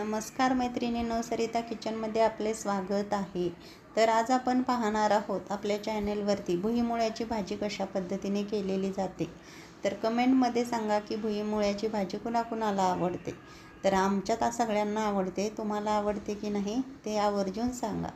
नमस्कार मैत्रिणींनो, सरिता किचनमध्ये आपले स्वागत आहे. तर आज आपण पाहणार आहोत आपल्या चॅनेलवरती भुईमुळ्याची भाजी कशा पद्धतीने केलेली जाते. तर कमेंटमध्ये सांगा की भुईमुळ्याची भाजी कुणाकुणाला आवडते. तर आमच्यात सगळ्यांना आवडते. तुम्हाला आवडते की नाही ते आवर्जून सांगा.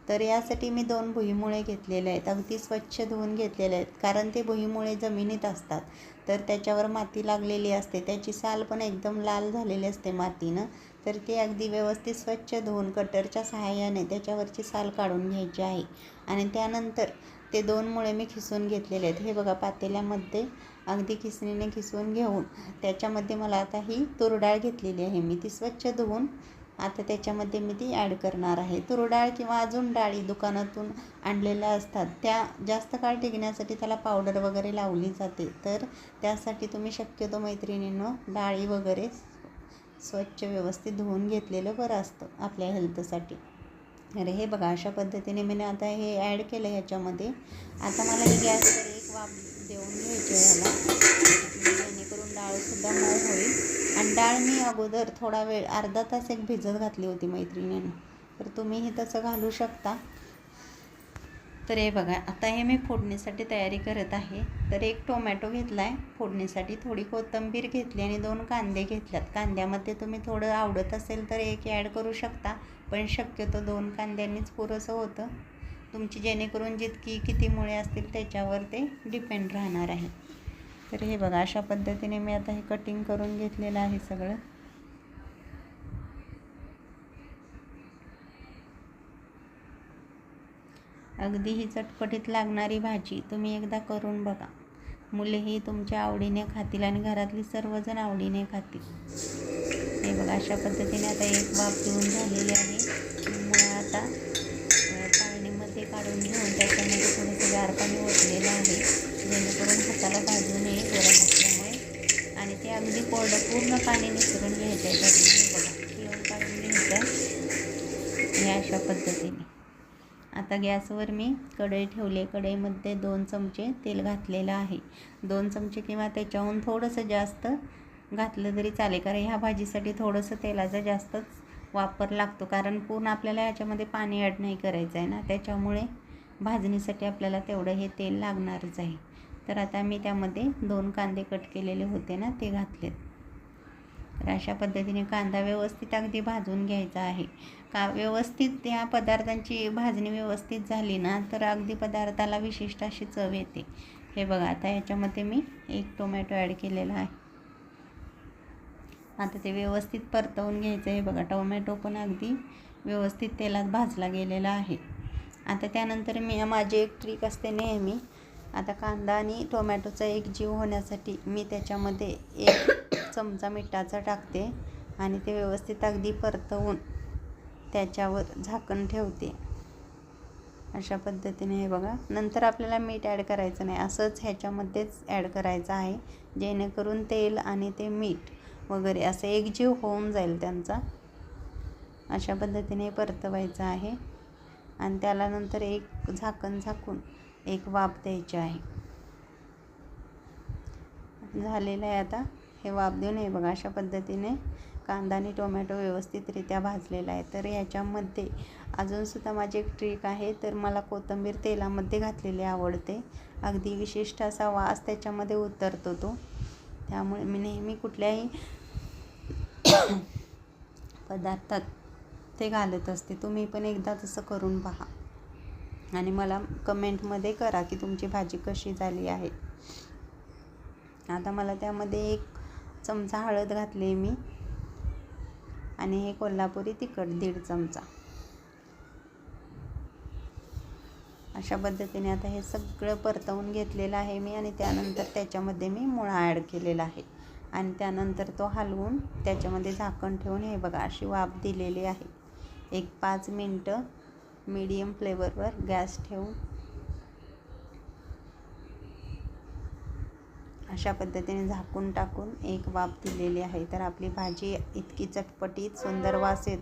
तर यासाठी मी 2 भुईमुळे घेतलेले आहेत. अगदी स्वच्छ धुवून घेतलेले आहेत, कारण ते भुईमुळे जमिनीत असतात. तर त्याच्यावर माती लागलेली असते, त्याची साल पण एकदम लाल झालेली असते मातीनं. तर ते अगदी व्यवस्थित स्वच्छ धुवून कटरच्या सहाय्याने त्याच्यावरची साल काढून घ्यायची आहे. आणि त्यानंतर ते 2 मुळे मी खिसून घेतलेले आहेत. हे बघा, पातेल्यामध्ये अगदी खिसणीने खिसून घेऊन त्याच्यामध्ये मला आता ही तूर डाळ घेतलेली आहे. मी ती स्वच्छ धुवून आता त्याच्यामध्ये मी ती ॲड करणार आहे. तूर डाळ किंवा अजून डाळी दुकानातून आणलेल्या असतात, त्या जास्त काळ टिकण्यासाठी त्याला पावडर वगैरे लावली जाते. तर त्यासाठी तुम्ही शक्यतो मैत्रिणींनो डाळी वगैरे स्वच्छ व्यवस्थित धुवून घेतलेलं बरं असतं आपल्या हेल्थसाठी. अरे हे बघा, अशा पद्धतीने मी आता हे ॲड केलं ह्याच्यामध्ये. आता मला ही गॅसवर एक वाफ देऊन घ्यायची ह्याला, जेणेकरून डाळसुद्धा मऊ होईल. आणि डाळ मी अगोदर थोडा वेळ अर्धा तास भिजत घातली होती मैत्रिणींनो. तर तुम्हीही तसं घालू शकता. तर हे बघा, आता हे मी फोडणीसाठी तयारी करत आहे. तर एक टोमॅटो घेतला आहे फोडणीसाठी, थोडी कोथिंबीर घेतली आणि 2 कांदे घेतल्यात. कांद्यामध्ये तुम्ही थोडं आवडत असेल तर एक ॲड करू शकता, पण शक्यतो 2 कांद्यांनीच पुरेसं होतं. तुमची जेणेकरून किती मुळे असतील त्याच्यावर ते डिपेंड राहणार आहे. तर हे बघा, अशा पद्धतीने मी आता हे कटिंग करून घेतलेलं आहे सगळं. अगदी ही चटपटीत लागणारी भाजी तुम्ही एकदा करून बघा. मुलेही तुमच्या आवडीने खातील आणि घरातली सर्वजण आवडीने खातील. हे बघा, अशा पद्धतीने आता एक वाफ देऊन झालेली आहे. मुळं आता चाळणीमध्ये काढून घेऊन त्याच्यामध्ये थोडंसं गार पाणी ओतलेलं आहे, जेणेकरून हाताला भाजू नये गरम असल्यामुळे. आणि ते अगदी कोरडं पूर्ण पाणी निसरून घ्यायचं आहे. त्यातून बघा पिळून काढून घ्यायचं आहे हे अशा पद्धतीने. आता गॅसवर मी कढई ठेवली. कढईमध्ये 2 चमचे तेल घातलेलं आहे. 2 चमचे किंवा त्याच्याहून थोडंसं जास्त घातलं तरी चालेल, कारण ह्या भाजीसाठी थोडंसं तेलाचा जास्तच वापर लागतो, कारण पूर्ण आपल्याला ह्याच्यामध्ये पाणी ॲड नाही करायचं आहे ना, त्याच्यामुळे भाजणीसाठी आपल्याला तेवढं हे तेल लागणारच आहे. तर आता मी त्यामध्ये 2 कांदे कट केलेले होते ना, ते घातलेत. तर अशा पद्धतीने कांदा व्यवस्थित अगदी भाजून घ्यायचा आहे. व्यवस्थित या पदार्थांची भाजणी व्यवस्थित झाली ना, तर अगदी पदार्थाला विशिष्ट अशी चव येते. हे बघा, आता याच्यामध्ये मी 1 टोमॅटो ॲड केलेला आहे. आता ते व्यवस्थित परतवून घ्यायचं. हे बघा, टोमॅटो पण अगदी व्यवस्थित तेलात भाजला गेलेला आहे. आता त्यानंतर माझी एक ट्रिक असते नेहमी. आता कांदा आणि टोमॅटोचा एक जीव होण्यासाठी मी त्याच्यामध्ये 1 चमचा मिठाचा टाकते आणि ते व्यवस्थित अगदी परतवून त्याच्यावर झाकण ठेवते. अशा पद्धतीने हे बघा, नंतर आपल्याला मीठ ॲड करायचं नाही, असंच ह्याच्यामध्येच ॲड करायचं आहे, जेणेकरून तेल आणि ते मीठ वगैरे असं एकजीव होऊन जाईल त्यांचा. अशा पद्धतीने परतवायचं आहे आणि त्याला नंतर एक झाकण झाकून एक वाफ द्यायची आहे. झालेलं आहे. आता हे वाफ देऊन हे बघा, अशा पद्धतीने कांदा आणि टोमॅटो व्यवस्थितरित्या भाजलेला आहे. तर याच्यामध्ये अजूनसुद्धा माझी एक ट्रिक आहे. तर मला कोथिंबीर तेलामध्ये घातलेली आवडते. अगदी विशिष्ट असा वास त्याच्यामध्ये उतरतो तो. त्यामुळे मी नेहमी कुठल्याही पदार्थात ते घालत असते. तुम्ही पण एकदा तसं करून पहा आणि मला कमेंटमध्ये करा की तुमची भाजी कशी झाली आहे. आता मला त्यामध्ये 1 चमचा हळद घातली मी आणि हे कोल्हापुरी तिखट 1.5 चमचा. अशा पद्धतीने आता हे सगळं परतवून घेतलेलं आहे मी आणि त्यानंतर त्याच्यामध्ये मी मुळा ॲड केलेला आहे आणि त्यानंतर तो हलवून त्याच्यामध्ये झाकण ठेवून हे बघा अशी वाफ दिलेली आहे. एक 5 मिनटं मीडियम फ्लेवरवर गॅस ठेवून अशा पद्धतीने झाकून टाकून एक वाफ दिलेली आहे. तर आपली भाजी इतकी चटपटीत सुंदर वास येतो.